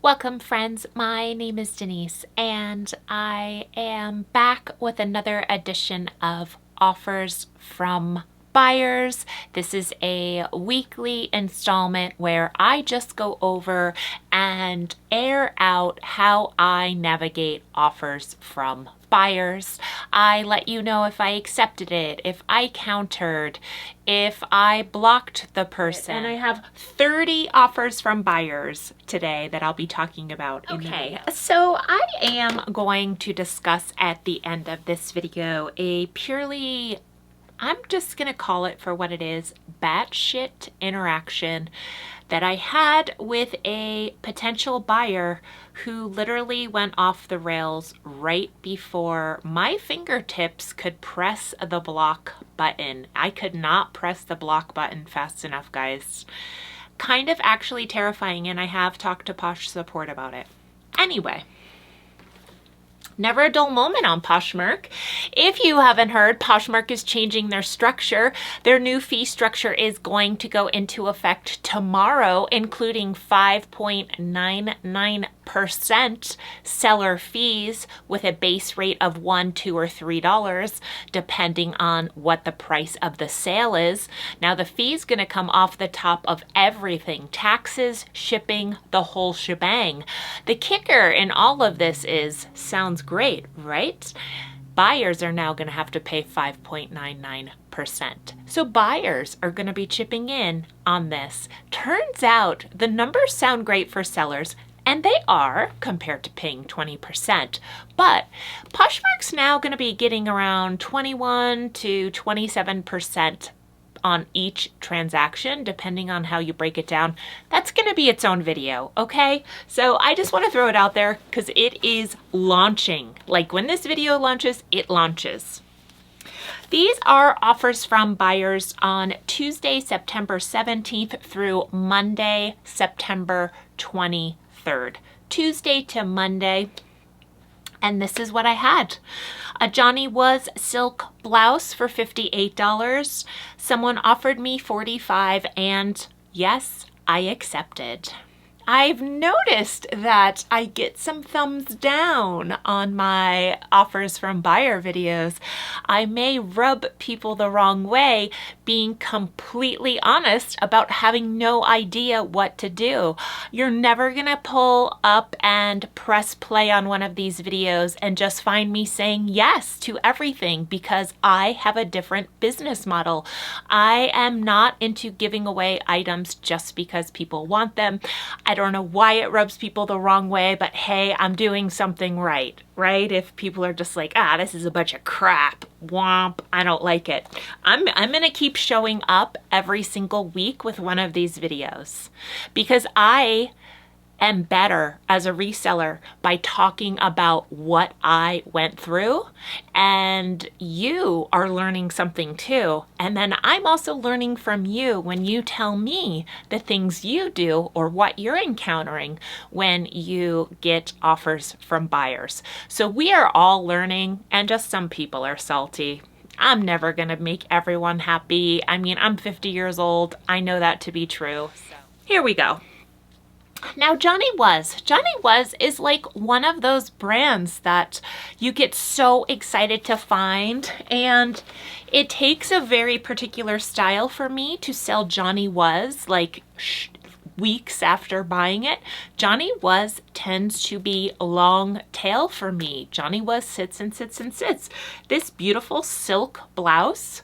Welcome friends, my name is Denise and I am back with another edition of Offers from Buyers. This is a weekly installment where I just go over and air out how I navigate offers from buyers. I let you know if I accepted it, if I countered, if I blocked the person. And I have 30 offers from buyers today that I'll be talking about. Okay, so I am going to discuss at the end of this video a purely, I'm just gonna call it for what it is, batshit interaction that I had with a potential buyer who literally went off the rails right before my fingertips could press the block button. I could not press the block button fast enough, guys. Kind of actually terrifying, and I have talked to Posh support about it. Anyway. Never a dull moment on Poshmark. If you haven't heard, Poshmark is changing their structure. Their new fee structure is going to go into effect tomorrow, including 5.99% seller fees with a base rate of $1, $2, or $3, depending on what the price of the sale is. Now the fee is going to come off the top of everything, taxes, shipping, the whole shebang. The kicker in all of this is, sounds great, right? Buyers are now going to have to pay 5.99%. So buyers are going to be chipping in on this. Turns out the numbers sound great for sellers, and they are compared to paying 20%. But Poshmark's now going to be getting around 21 to 27% on each transaction, depending on how you break it down. That's going to be its own video, okay? So I just want to throw it out there because it is launching. Like when this video launches, it launches. These are offers from buyers on Tuesday, September 17th through Monday, September 23rd. Tuesday to Monday. And this is what I had. A Johnny Was silk blouse for $58. Someone offered me $45, and yes, I accepted. I've noticed that I get some thumbs down on my offers from buyer videos. I may rub people the wrong way, being completely honest about having no idea what to do. You're never gonna pull up and press play on one of these videos and just find me saying yes to everything, because I have a different business model. I am not into giving away items just because people want them. I don't know why it rubs people the wrong way, but hey, I'm doing something right? If people are just like, this is a bunch of crap, womp, I don't like it. I'm gonna keep showing up every single week with one of these videos because I am better as a reseller by talking about what I went through, and you are learning something too. And then I'm also learning from you when you tell me the things you do or what you're encountering when you get offers from buyers. So we are all learning, and just some people are salty. I'm never gonna make everyone happy. I mean, I'm 50 years old. I know that to be true. So here we go. Now, Johnny Was is like one of those brands that you get so excited to find, and it takes a very particular style for me to sell Johnny Was like weeks after buying it. Johnny Was tends to be long tail for me. Johnny Was sits and sits and sits. This beautiful silk blouse,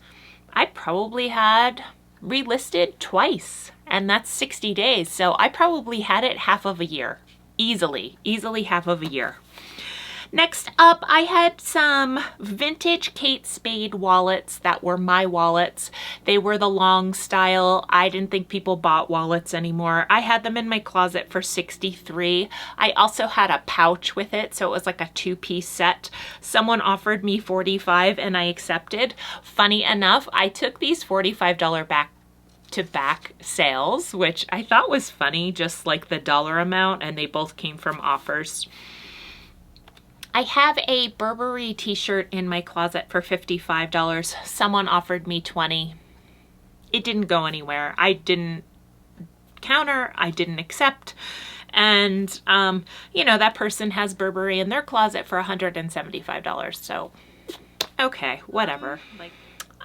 I probably had relisted twice, and that's 60 days. So I probably had it half of a year, easily half of a year. Next up, I had some vintage Kate Spade wallets that were my wallets. They were the long style. I didn't think people bought wallets anymore. I had them in my closet for $63. I also had a pouch with it, so it was like a two-piece set. Someone offered me $45 and I accepted. Funny enough, I took these $45 back-to-back sales, which I thought was funny, just like the dollar amount, and they both came from offers. I have a Burberry t-shirt in my closet for $55. Someone offered me $20. It didn't go anywhere. I didn't counter, I didn't accept, And, you know, that person has Burberry in their closet for $175. So, okay, whatever. Like,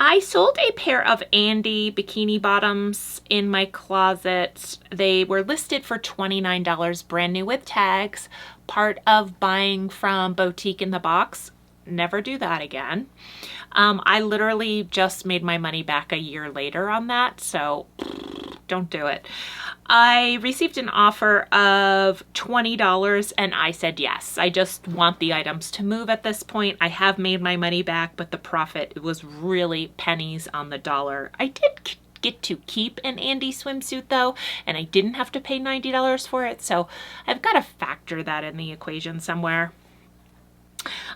I sold a pair of Andy bikini bottoms in my closet. They were listed for $29, brand new with tags, part of buying from Boutique in the Box. Never do that again. I literally just made my money back a year later on that, so don't do it. I received an offer of $20 and I said yes. I just want the items to move at this point. I have made my money back, but the profit was really pennies on the dollar. I did get to keep an Andy swimsuit though, and I didn't have to pay $90 for it, so I've got to factor that in the equation somewhere.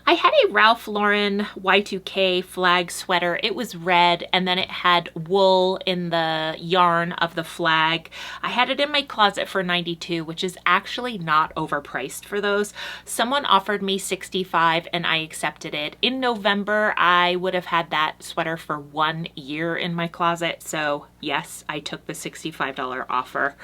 I had a Ralph Lauren Y2K flag sweater. It was red and then it had wool in the yarn of the flag. I had it in my closet for $92, which is actually not overpriced for those. Someone offered me $65 and I accepted it. In November, I would have had that sweater for 1 year in my closet. So yes, I took the $65 offer.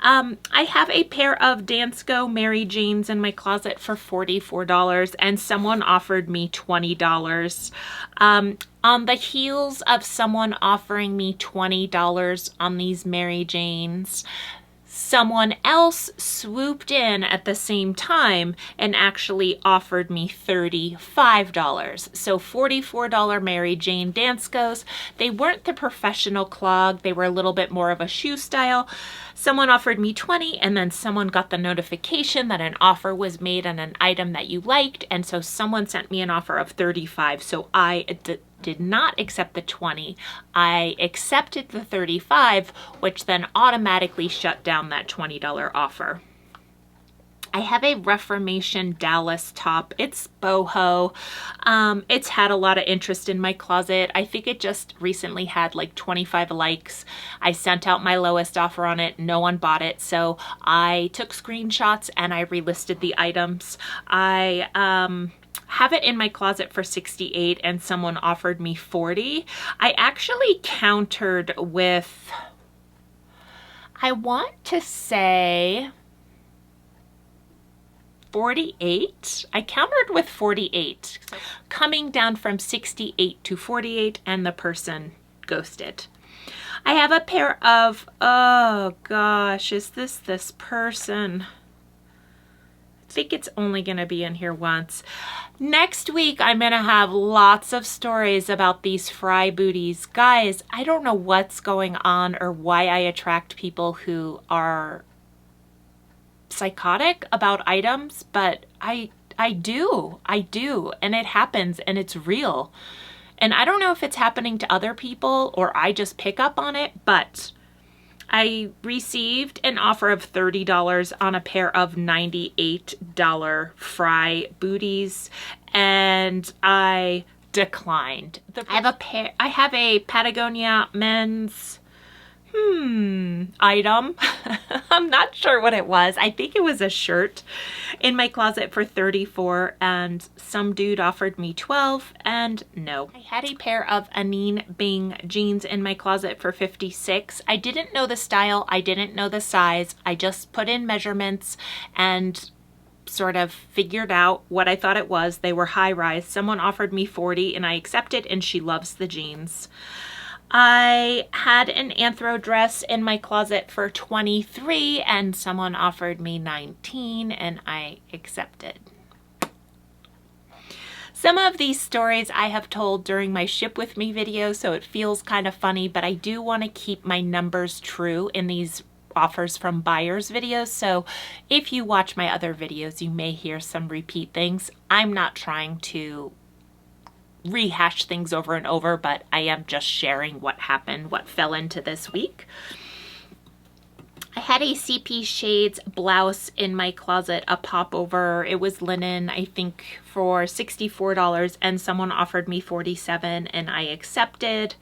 I have a pair of Dansko Mary Janes in my closet for $44 and someone offered me $20. On the heels of someone offering me $20 on these Mary Janes, someone else swooped in at the same time and actually offered me $35. So $44 Mary Jane Danskos. They weren't the professional clog. They were a little bit more of a shoe style. Someone offered me $20 and then someone got the notification that an offer was made on an item that you liked. And so someone sent me an offer of $35. So I did not accept the $20. I accepted the $35, which then automatically shut down that $20 offer. I have a Reformation Dallas top. It's boho. It's had a lot of interest in my closet. I think it just recently had like 25 likes. I sent out my lowest offer on it. No one bought it. So I took screenshots and I relisted the items. I have it in my closet for $68 and someone offered me $40. I actually countered with, I want to say 48. I countered with 48, coming down from 68 to 48, and the person ghosted. I have a pair of, oh gosh, is this person? I think it's only going to be in here once. Next week, I'm going to have lots of stories about these fry booties. Guys, I don't know what's going on or why I attract people who are psychotic about items, but I do, and it happens and it's real. And I don't know if it's happening to other people or I just pick up on it, but I received an offer of $30 on a pair of $98 fry booties and I declined. I have a Patagonia men's item. I'm not sure what it was. I think it was a shirt in my closet for $34 and some dude offered me $12 and no. I had a pair of Anine Bing jeans in my closet for $56. I didn't know the style. I didn't know the size. I just put in measurements and sort of figured out what I thought it was. They were high rise. Someone offered me $40 and I accepted, and she loves the jeans. I had an anthro dress in my closet for $23 and someone offered me $19 and I accepted. Some of these stories I have told during my Ship With Me video, so it feels kind of funny, but I do want to keep my numbers true in these offers from buyers videos. So if you watch my other videos, you may hear some repeat things. I'm not trying to rehash things over and over, but I am just sharing what happened, what fell into this week. I had a CP Shades blouse in my closet, a popover. It was linen, I think for $64, and someone offered me $47 and I accepted.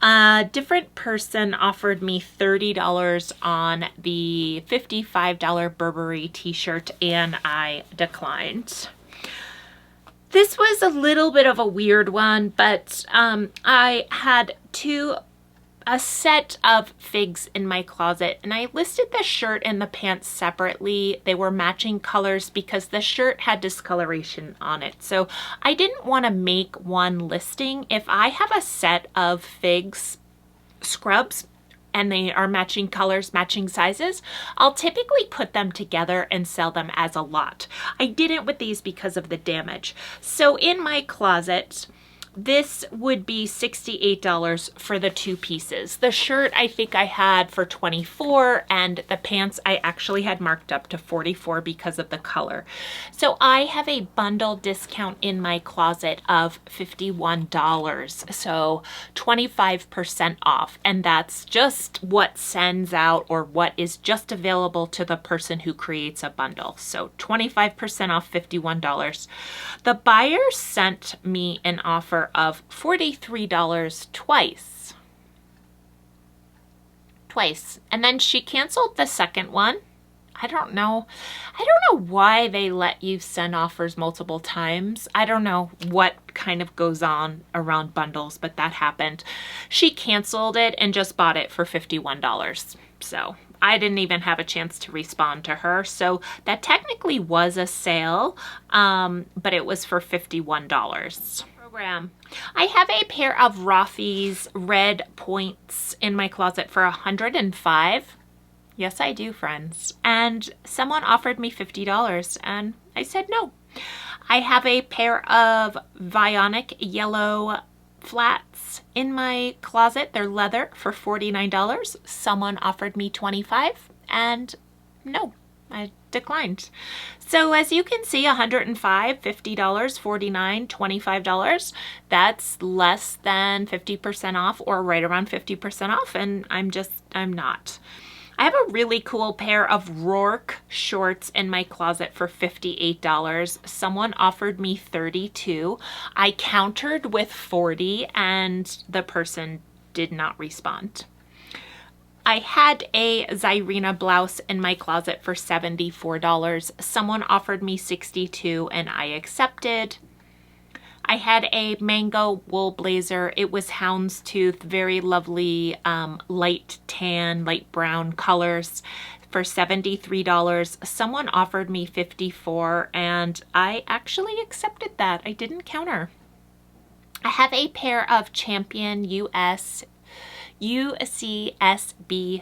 A different person offered me $30 on the $55 Burberry t-shirt and I declined. This was a little bit of a weird one, but I had two a set of figs in my closet, and I listed the shirt and the pants separately. They were matching colors because the shirt had discoloration on it. So I didn't want to make one listing. If I have a set of figs scrubs and they are matching colors, matching sizes, I'll typically put them together and sell them as a lot. I didn't with these because of the damage. So in my closet, this would be $68 for the 2 pieces. The shirt I think I had for $24, and the pants I actually had marked up to $44 because of the color. So I have a bundle discount in my closet of $51. So 25% off. And that's just what sends out, or what is just available to the person who creates a bundle. So 25% off, $51. The buyer sent me an offer of $43 twice. And then she canceled the second one. I don't know why they let you send offers multiple times. I don't know what kind of goes on around bundles, but that happened. She canceled it and just bought it for $51. So I didn't even have a chance to respond to her. So that technically was a sale, but it was for $51. I have a pair of Rothy's red points in my closet for $105. Yes, I do, friends. And someone offered me $50 and I said no. I have a pair of Vionic yellow flats in my closet. They're leather for $49. Someone offered me $25 and no, I declined. So as you can see, $105, $50, $49, $25, that's less than 50% off, or right around 50% off, and I'm not. I have a really cool pair of Rourke shorts in my closet for $58. Someone offered me $32. I countered with $40 and the person did not respond. I had a Zyrina blouse in my closet for $74. Someone offered me $62 and I accepted. I had a mango wool blazer. It was houndstooth, very lovely, light tan, light brown colors for $73. Someone offered me $54 and I actually accepted that. I didn't counter. I have a pair of Champion UCSB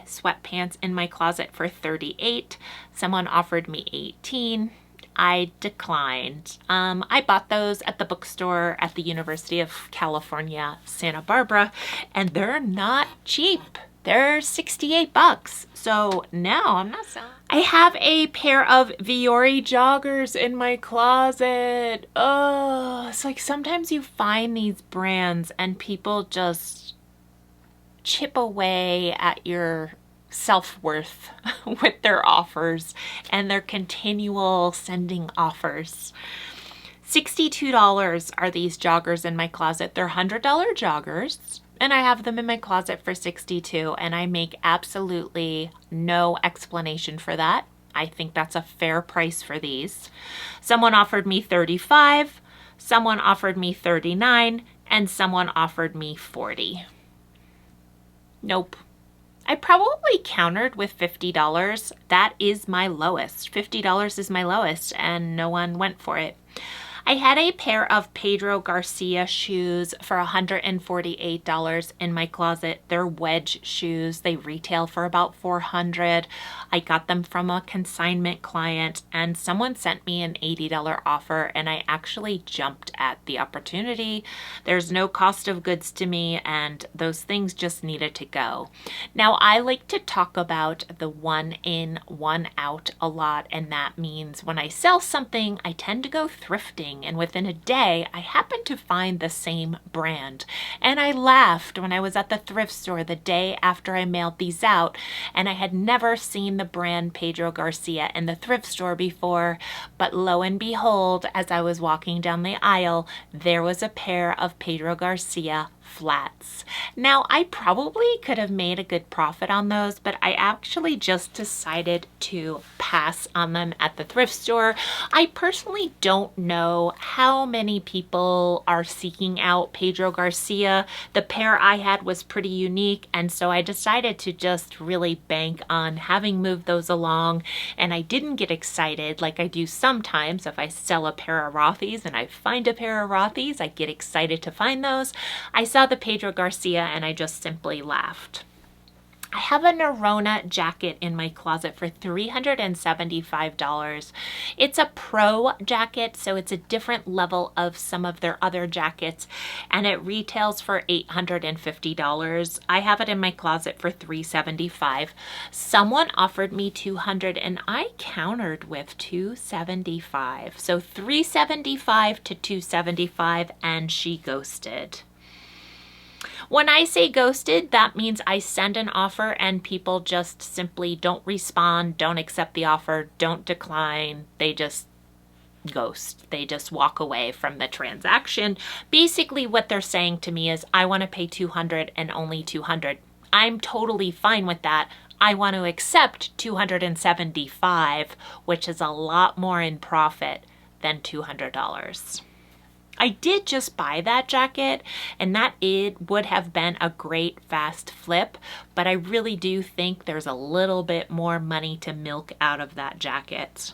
sweatpants in my closet for $38. Someone offered me $18. I declined. I bought those at the bookstore at the University of California, Santa Barbara, and they're not cheap. They're $68. So no, I'm not selling. I have a pair of Viore joggers in my closet. Oh, it's like sometimes you find these brands and people just chip away at your self-worth with their offers and their continual sending offers. $62 are these joggers in my closet. They're $100 joggers and I have them in my closet for $62 and I make absolutely no explanation for that. I think that's a fair price for these. Someone offered me $35, someone offered me $39, and someone offered me $40. Nope. I probably countered with $50. That is my lowest. $50 is my lowest and no one went for it. I had a pair of Pedro Garcia shoes for $148 in my closet. They're wedge shoes. They retail for about $400. I got them from a consignment client and someone sent me an $80 offer and I actually jumped at the opportunity. There's no cost of goods to me and those things just needed to go. Now I like to talk about the one in, one out a lot, and that means when I sell something, I tend to go thrifting. And within a day, I happened to find the same brand. And I laughed when I was at the thrift store the day after I mailed these out, and I had never seen the brand Pedro Garcia in the thrift store before. But lo and behold, as I was walking down the aisle, there was a pair of Pedro Garcia flats. Now, I probably could have made a good profit on those, but I actually just decided to pass on them at the thrift store. I personally don't know how many people are seeking out Pedro Garcia. The pair I had was pretty unique, and so I decided to just really bank on having moved those along, and I didn't get excited like I do sometimes. If I sell a pair of Rothy's and I find a pair of Rothy's, I get excited to find those. I saw the Pedro Garcia and I just simply laughed. I have a Nerona jacket in my closet for $375. It's a pro jacket, so it's a different level of some of their other jackets, and it retails for $850. I have it in my closet for $375. Someone offered me $200 and I countered with $275. So $375 to $275, and she ghosted. When I say ghosted, that means I send an offer and people just simply don't respond, don't accept the offer, don't decline. They just ghost. They just walk away from the transaction. Basically, what they're saying to me is, I want to pay $200 and only $200. I'm totally fine with that. I want to accept $275, which is a lot more in profit than $200. I did just buy that jacket, and that it would have been a great fast flip, but I really do think there's a little bit more money to milk out of that jacket.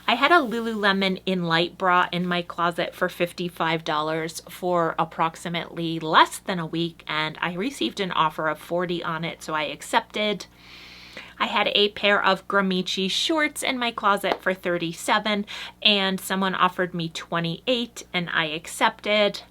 I had a Lululemon in light bra in my closet for $55 for approximately less than a week, and I received an offer of $40 on it, so I accepted. I had a pair of Gramici shorts in my closet for $37, and someone offered me $28 and I accepted.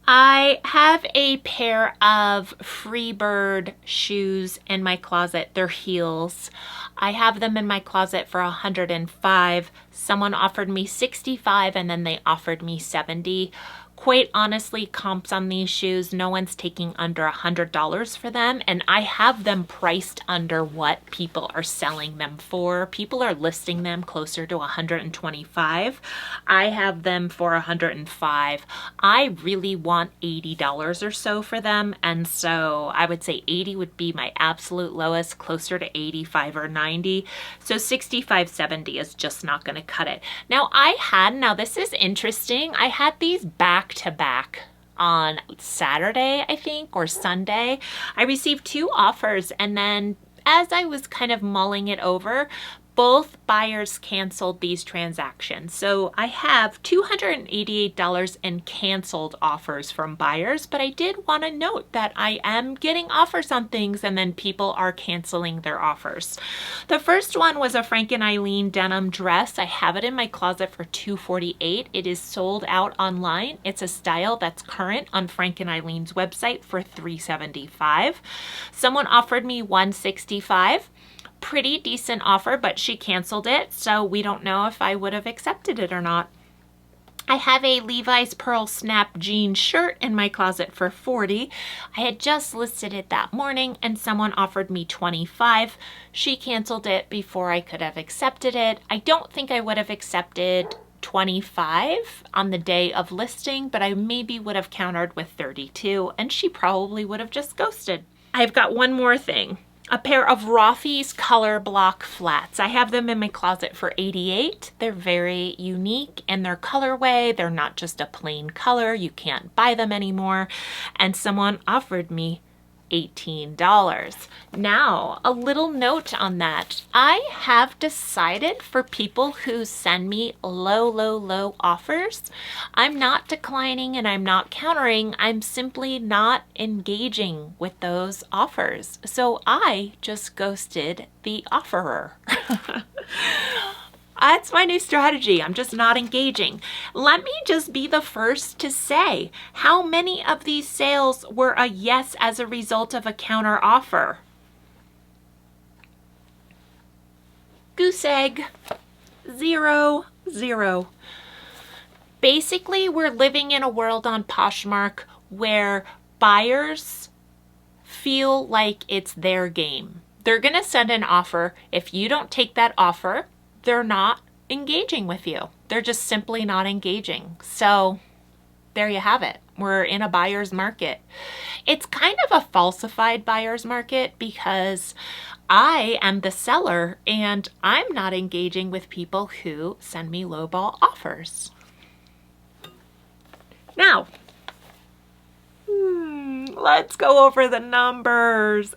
I have a pair of Freebird shoes in my closet. They're heels. I have them in my closet for $105. Someone offered me $65 and then they offered me $70. Quite honestly, comps on these shoes, no one's taking under $100 for them, and I have them priced under what people are selling them for. People are listing them closer to $125. I have them for $105. I really want $80 or so for them, and so I would say $80 would be my absolute lowest, closer to $85 or $90. So $65, $70 is just not going to cut it. Now this is interesting, I had these back to back on Saturday, I think, or Sunday. I received two offers, and then as I was kind of mulling it over, both buyers canceled these transactions. So I have $288 in canceled offers from buyers, but I did want to note that I am getting offers on things and then people are canceling their offers. The first one was a Frank and Eileen denim dress. I have it in my closet for $248. It is sold out online. It's a style that's current on Frank and Eileen's website for $375. Someone offered me $165. Pretty decent offer, but she canceled it, so we don't know if I would have accepted it or not. I have a Levi's Pearl Snap jean shirt in my closet for $40. I had just listed it that morning and someone offered me $25. She canceled it before I could have accepted it. I don't think I would have accepted $25 on the day of listing, but I maybe would have countered with $32 and she probably would have just ghosted. I've got one more thing. A pair of Rothy's color block flats. I have them in my closet for $88. They're very unique in their colorway. They're not just a plain color. You can't buy them anymore. And someone offered me $18. Now, a little note on that. I have decided for people who send me low offers, I'm not declining and I'm not countering. I'm simply not engaging with those offers. So I just ghosted the offerer. That's my new strategy. I'm just not engaging. Let me just be the first to say, how many of these sales were a yes as a result of a counter offer? Goose egg. 0, 0. Basically, we're living in a world on Poshmark where buyers feel like it's their game. They're going to send an offer. If you don't take that offer, they're not engaging with you. They're just simply not engaging. So there you have it. We're in a buyer's market. It's kind of a falsified buyer's market because I am the seller and I'm not engaging with people who send me lowball offers. Now, let's go over the numbers.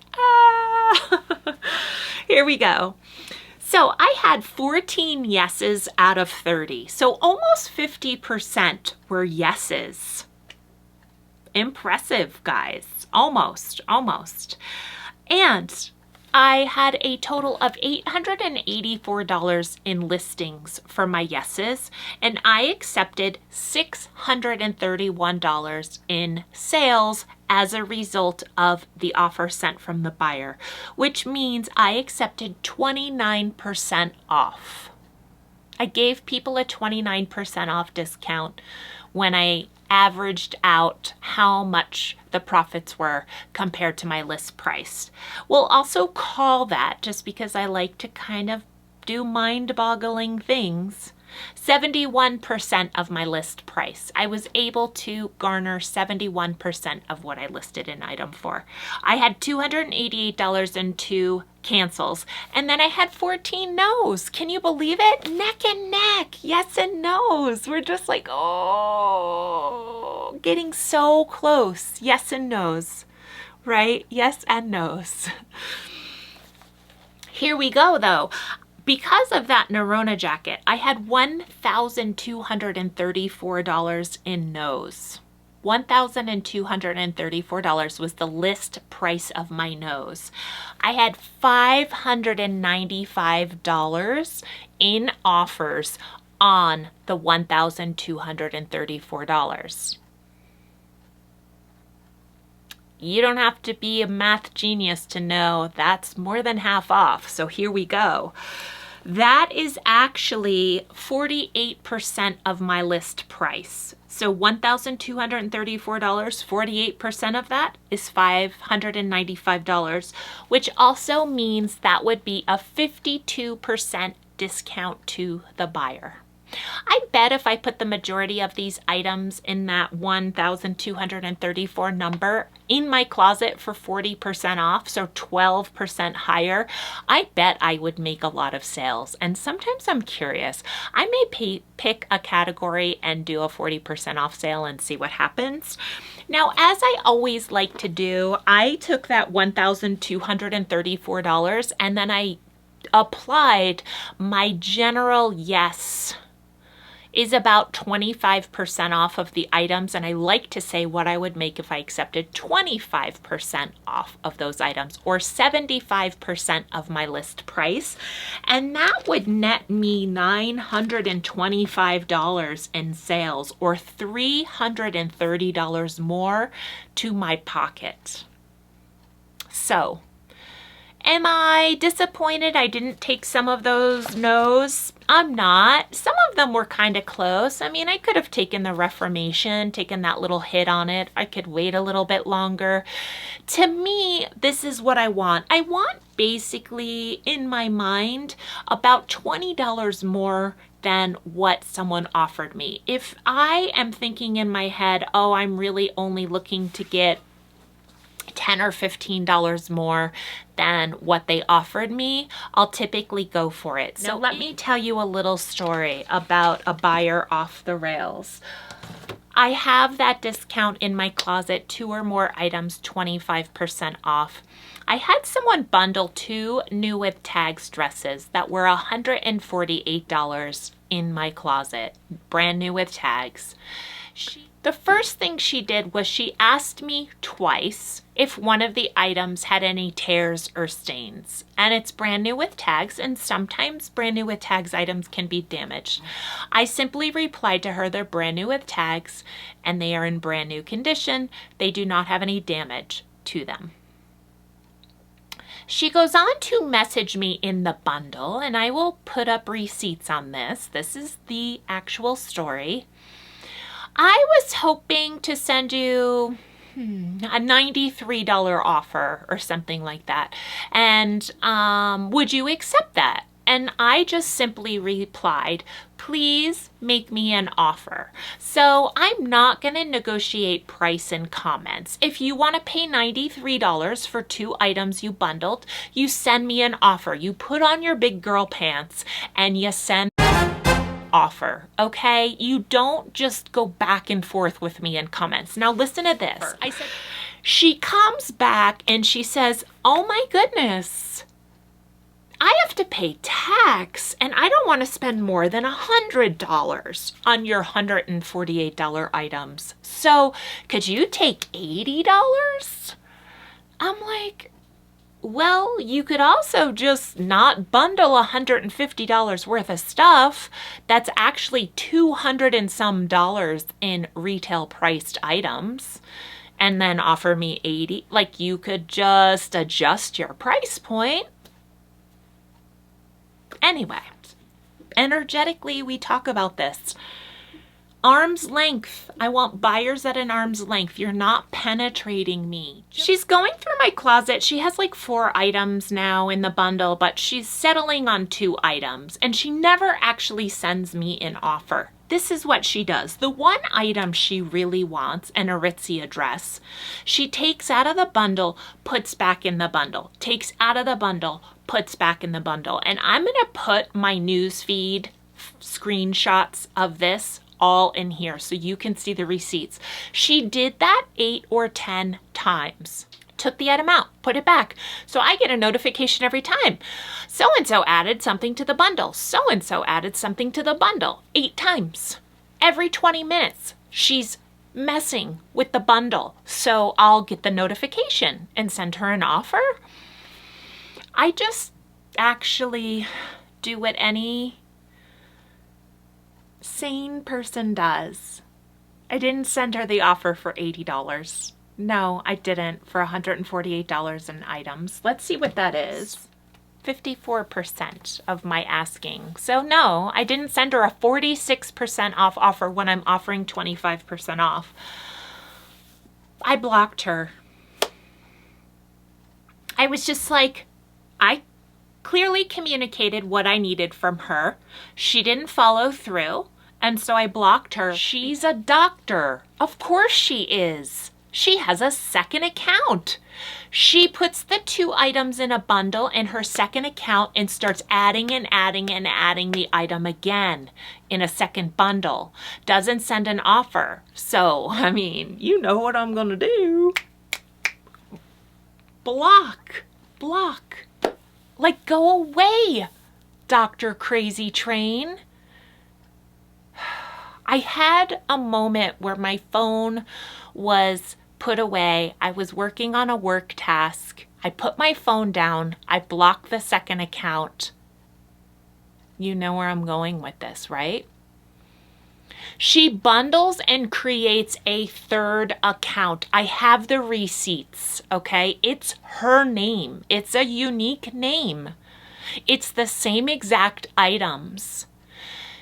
Here we go. So I had 14 yeses out of 30. So almost 50% were yeses. Impressive, guys. Almost. And I had a total of $884 in listings for my yeses, and I accepted $631 in sales as a result of the offer sent from the buyer, which means I accepted 29% off. I gave people a 29% off discount when I averaged out how much the profits were compared to my list price. We'll also call that, just because I like to kind of do mind-boggling things, 71% of my list price. I was able to garner 71% of what I listed an item for. I had $288 in 2 cancels, and then I had 14 no's. Can you believe it? Neck and neck, yes and no's. We're just like, oh, getting so close. Yes and no's, right? Yes and no's. Here we go though. Because of that Nerona jacket, I had $1,234 in no's. $1,234 was the list price of my nose. I had $595 in offers on the $1,234. You don't have to be a math genius to know that's more than half off. So here we go. That is actually 48% of my list price. So $1,234, 48% of that is $595, which also means that would be a 52% discount to the buyer. I bet if I put the majority of these items in that 1,234 number in my closet for 40% off, so 12% higher, I bet I would make a lot of sales. And sometimes I'm curious. I may pick a category and do a 40% off sale and see what happens. Now, as I always like to do, I took that $1,234 and then I applied my general yes is about 25% off of the items, and I like to say what I would make if I accepted 25% off of those items, or 75% of my list price, and that would net me $925 in sales, or $330 more to my pocket. So, am I disappointed I didn't take some of those no's? I'm not. Some of them were kind of close. I mean, I could have taken the Reformation, taken that little hit on it. I could wait a little bit longer. To me, this is what I want. I want basically, in my mind, about $20 more than what someone offered me. If I am thinking in my head, oh, I'm really only looking to get $10 or $15 more than what they offered me, I'll typically go for it. So let me tell you a little story about a buyer off the rails. I have that discount in my closet, 2 or more items, 25% off. I had someone bundle 2 new with tags dresses that were $148 in my closet, brand new with tags. The first thing she did was she asked me twice if one of the items had any tears or stains. And it's brand new with tags, and sometimes brand new with tags items can be damaged. I simply replied to her, they're brand new with tags and they are in brand new condition. They do not have any damage to them. She goes on to message me in the bundle, and I will put up receipts on this. This is the actual story. I was hoping to send you a $93 offer or something like that. And would you accept that? And I just simply replied, please make me an offer. So I'm not going to negotiate price in comments. If you want to pay $93 for 2 items you bundled, you send me an offer. You put on your big girl pants and you send offer, okay? You don't just go back and forth with me in comments. Now listen to this. I said, she comes back and she says, oh my goodness, I have to pay tax and I don't want to spend more than $100 on your $148 items. So could you take $80? I'm like, well, you could also just not bundle $150 worth of stuff. That's actually $200 and some in retail priced items, and then offer me $80. Like, you could just adjust your price point. Anyway, energetically, we talk about this. Arm's length. I want buyers at an arm's length. You're not penetrating me. She's going through my closet. She has like 4 items now in the bundle, but she's settling on 2 items, and she never actually sends me an offer. This is what she does. The one item she really wants, an Aritzia dress, she takes out of the bundle, puts back in the bundle, takes out of the bundle, puts back in the bundle. And I'm going to put my news feed screenshots of this all in here so you can see the receipts. She did that 8 or 10 times. Took the item out, put it back. So I get a notification every time. So-and-so added something to the bundle. So-and-so added something to the bundle. 8 times. Every 20 minutes, she's messing with the bundle. So I'll get the notification and send her an offer. I just actually do what any sane person does. I didn't send her the offer for $80. No, I didn't, for $148 in items. Let's see what that is. 54% of my asking. So no, I didn't send her a 46% off offer when I'm offering 25% off. I blocked her. I was just like, I clearly communicated what I needed from her. She didn't follow through, and so I blocked her. She's a doctor. Of course she is. She has a second account. She puts the 2 items in a bundle in her second account and starts adding and adding and adding the item again in a second bundle. Doesn't send an offer. So, I mean, you know what I'm gonna do. Block. Block. Like, go away, Dr. Crazy Train. I had a moment where my phone was put away. I was working on a work task. I put my phone down. I blocked the second account. You know where I'm going with this, right? She bundles and creates a third account. I have the receipts, okay? It's her name. It's a unique name. It's the same exact items.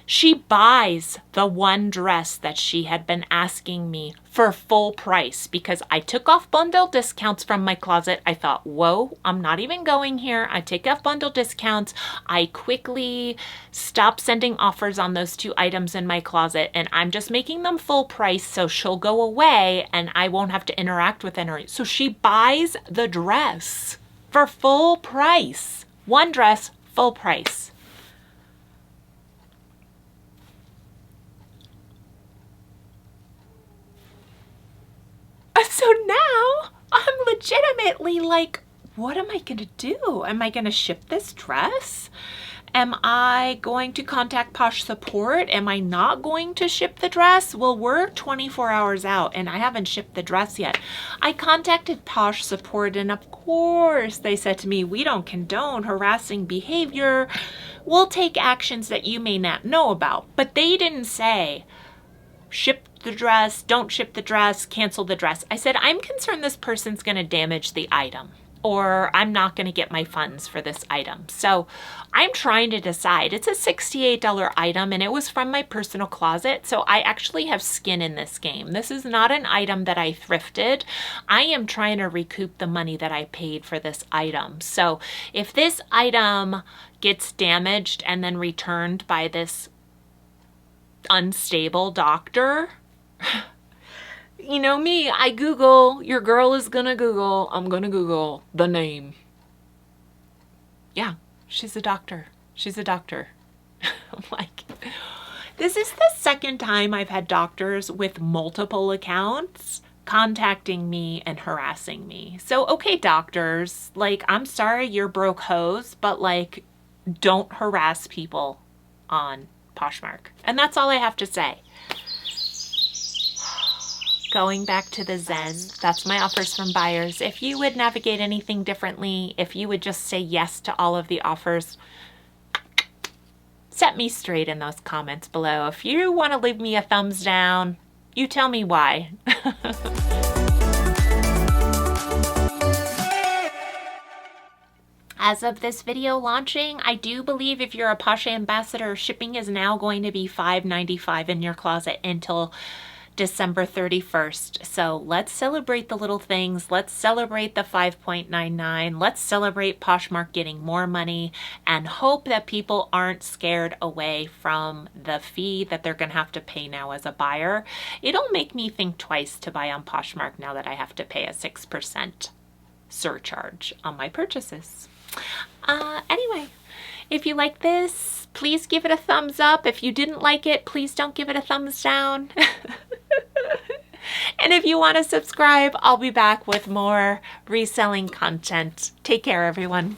She buys the one dress that she had been asking me for full price because I took off bundle discounts from my closet. I thought, whoa, I'm not even going here. I take off bundle discounts. I quickly stop sending offers on those 2 items in my closet, and I'm just making them full price so she'll go away and I won't have to interact with her. So she buys the dress for full price. One dress, full price. So now I'm legitimately like, what am I gonna do? Am I gonna ship this dress? Am I going to contact Posh support? Am I not going to ship the dress? Well, we're 24 hours out and I haven't shipped the dress yet. I contacted Posh support and of course they said to me, we don't condone harassing behavior. We'll take actions that you may not know about. But they didn't say, ship the dress, don't ship the dress, cancel the dress. I said, I'm concerned this person's gonna damage the item. or I'm not going to get my funds for this item. So I'm trying to decide. It's a $68 item and it was from my personal closet. So I actually have skin in this game. This is not an item that I thrifted. I am trying to recoup the money that I paid for this item. So if this item gets damaged and then returned by this unstable doctor, you know me, I Google, your girl is gonna Google, I'm gonna Google the name. Yeah, she's a doctor. She's a doctor. I'm like, this is the second time I've had doctors with multiple accounts contacting me and harassing me. So, okay, doctors, like, I'm sorry you're broke hoes, but like, don't harass people on Poshmark. And that's all I have to say. Going back to the Zen, that's my offers from buyers. If you would navigate anything differently, if you would just say yes to all of the offers, set me straight in those comments below. If you want to leave me a thumbs down, you tell me why. As of this video launching, I do believe if you're a Posh ambassador, shipping is now going to be $5.95 in your closet until December 31st. So let's celebrate the little things. Let's celebrate the 5.99. Let's celebrate Poshmark getting more money and hope that people aren't scared away from the fee that they're going to have to pay now as a buyer. It'll make me think twice to buy on Poshmark now that I have to pay a 6% surcharge on my purchases. Anyway, if you like this, please give it a thumbs up. If you didn't like it, please don't give it a thumbs down. And if you want to subscribe, I'll be back with more reselling content. Take care, everyone.